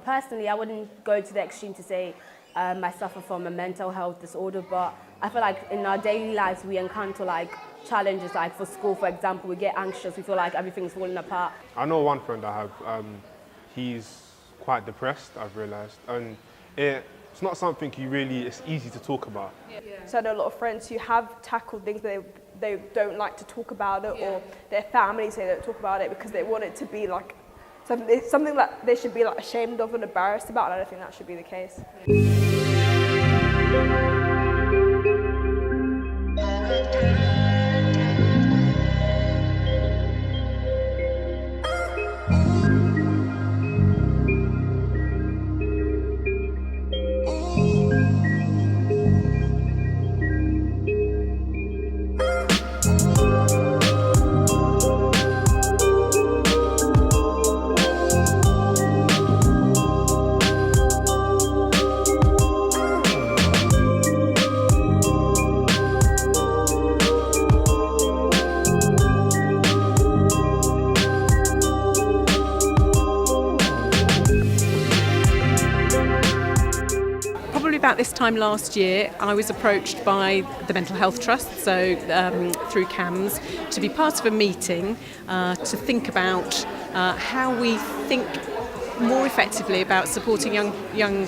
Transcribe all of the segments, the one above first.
Personally, I wouldn't go to the extreme to say I suffer from a mental health disorder, but I feel like in our daily lives we encounter like challenges, like for school, for example, we get anxious, we feel like everything's falling apart. I know one friend I have, he's quite depressed, I've realised, and it's not something it's easy to talk about. Yeah. So I know a lot of friends who have tackled things, but they don't like to talk about it, or their family say they don't talk about it because they want it to be like something that they should be like ashamed of and embarrassed about, and I don't think that should be the case. About this time last year, I was approached by the Mental Health Trust, so through CAMS, to be part of a meeting to think about how we think more effectively about supporting young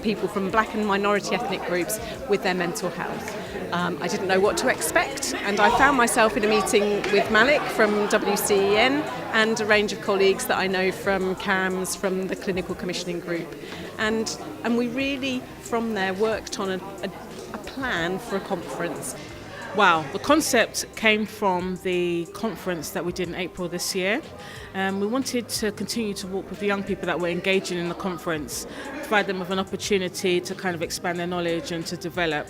people from black and minority ethnic groups with their mental health. I didn't know what to expect, and I found myself in a meeting with Malik from WCEN and a range of colleagues that I know from CAMS, from the Clinical Commissioning Group. And we really, from there, worked on a plan for a conference. Wow, the concept came from the conference that we did in April this year. We wanted to continue to walk with the young people that were engaging in the conference, provide them with an opportunity to kind of expand their knowledge and to develop.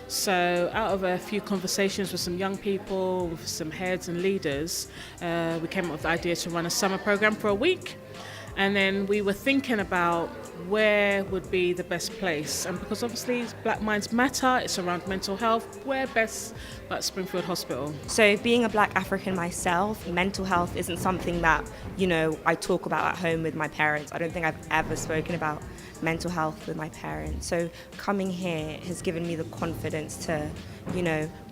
So out of a few conversations with some young people, with some heads and leaders, we came up with the idea to run a summer program for a week. And then we were thinking about where would be the best place. And because obviously Black Minds Matter, it's around mental health, where best but Springfield Hospital. So being a Black African myself, mental health isn't something that, I talk about at home with my parents. I don't think I've ever spoken about mental health with my parents. So coming here has given me the confidence to,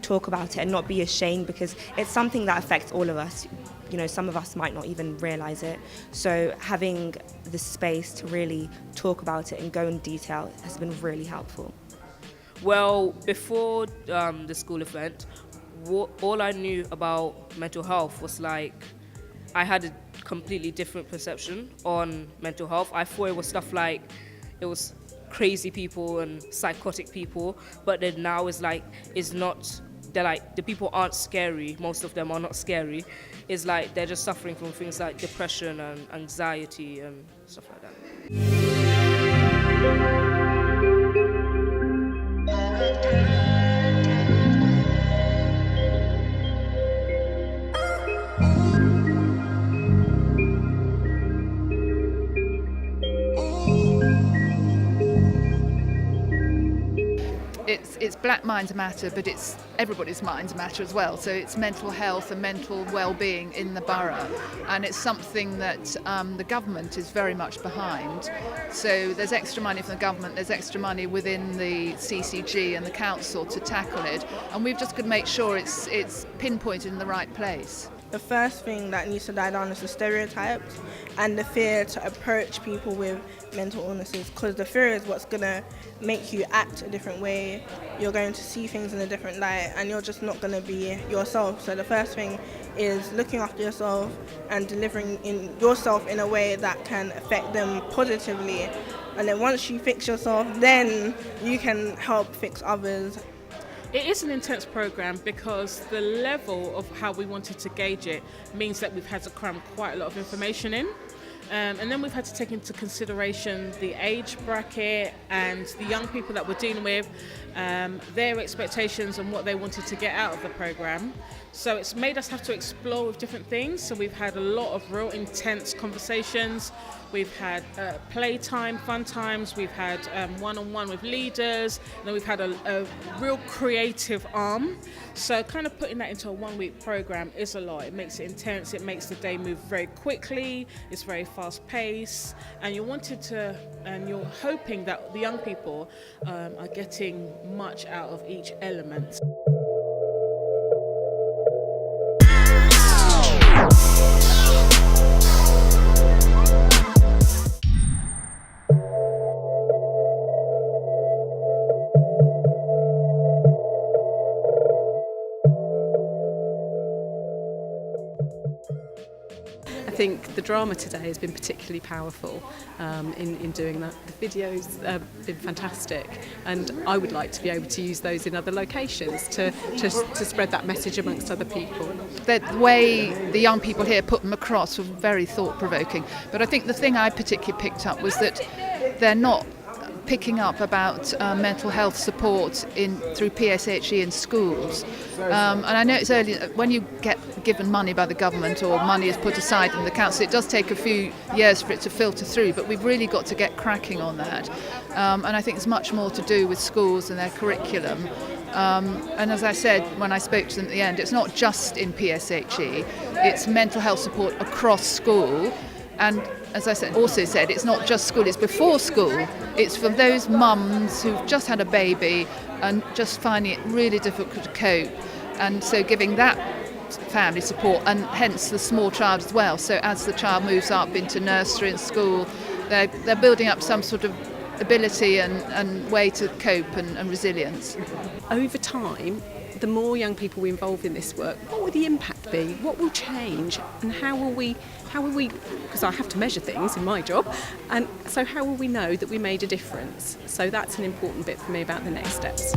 talk about it and not be ashamed, because it's something that affects all of us. Some of us might not even realise it. So having the space to really talk about it and go in detail has been really helpful. Well, before the school event, all I knew about mental health was like, I had a completely different perception on mental health. I thought it was stuff like, it was crazy people and psychotic people, but then now it's like, it's not, they're like, the people aren't scary, most of them are not scary. It's like they're just suffering from things like depression and anxiety and stuff like that. It's Black Minds Matter, but it's everybody's minds matter as well. So it's mental health and mental well-being in the borough, and it's something that the government is very much behind. So there's extra money from the government, there's extra money within the CCG and the council to tackle it, and we've just got to make sure it's pinpointed in the right place. The first thing that needs to die down is the stereotypes and the fear to approach people with mental illnesses, because the fear is what's going to make you act a different way. You're going to see things in a different light and you're just not going to be yourself. So the first thing is looking after yourself and delivering in yourself in a way that can affect them positively. And then once you fix yourself, then you can help fix others. It is an intense program because the level of how we wanted to gauge it means that we've had to cram quite a lot of information in. And then we've had to take into consideration the age bracket and the young people that we're dealing with, their expectations and what they wanted to get out of the program. So it's made us have to explore with different things. So we've had a lot of real intense conversations. We've had playtime, fun times. We've had one-on-one with leaders. And then we've had a real creative arm. So kind of putting that into a one-week program is a lot. It makes it intense. It makes the day move very quickly. It's very fast pace, and you're hoping that the young people are getting much out of each element. I think the drama today has been particularly powerful in doing that. The videos have been fantastic, and I would like to be able to use those in other locations to spread that message amongst other people. The way the young people here put them across was very thought-provoking, but I think the thing I particularly picked up was that they're not picking up about mental health support through PSHE in schools. And I know it's early, when you get given money by the government or money is put aside in the council, it does take a few years for it to filter through, but we've really got to get cracking on that. And I think it's much more to do with schools and their curriculum. And as I said when I spoke to them at the end, it's not just in PSHE, it's mental health support across school. And as I also said, it's not just school, it's before school. It's for those mums who've just had a baby and just finding it really difficult to cope. And so giving that family support, and hence the small child as well. So as the child moves up into nursery and school, they're building up some sort of ability and way to cope and resilience. Over time, the more young people we involve in this work, what will the impact be? What will change? And how will we, because I have to measure things in my job, and so how will we know that we made a difference? So that's an important bit for me about the next steps.